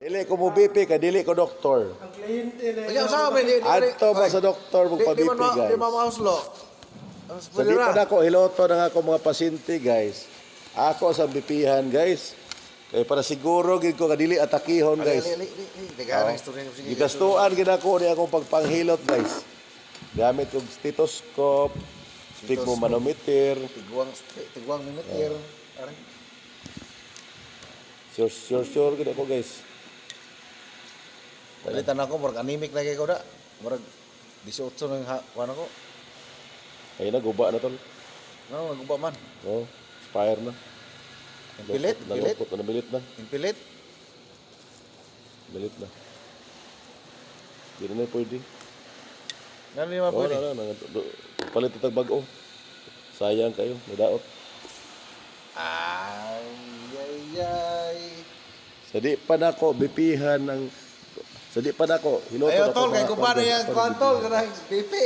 Dili ko mo BP ka dili ko doktor. Ang kliyente na Ayaw sa amin. Adto ba sa doktor mo pa BP guys. Di mamauslo. So di pa na ko hiloto na ako mga pasyente guys. Ako sa bipihan guys. Kaya para siguro gid ko kadili atakihon guys. Gigastuan gid ako ni akong pagpanghilot guys. Gamit kog stethoscope, stigmomanometer, Tiguang minutir. sure gid ako guys. Palitan ako, murag anemic lagi ko da. Murag 18 ng kuwan ako. Ay na guba na tol. No, maguba man. Oh, expire na. Pilit. Bilit na. Pilit. Bilit na. Di na pwede. Ano yung mga pwede? Palit itag bag-o. Sayang kayo, nadaot. Ay. Sa di pa na ko bipihan ng sa di pa na ko hiloto Ayaw na ko tol, kay mga kumpa na guys, yan, para kuwan tol, bipihan. kanang pipi.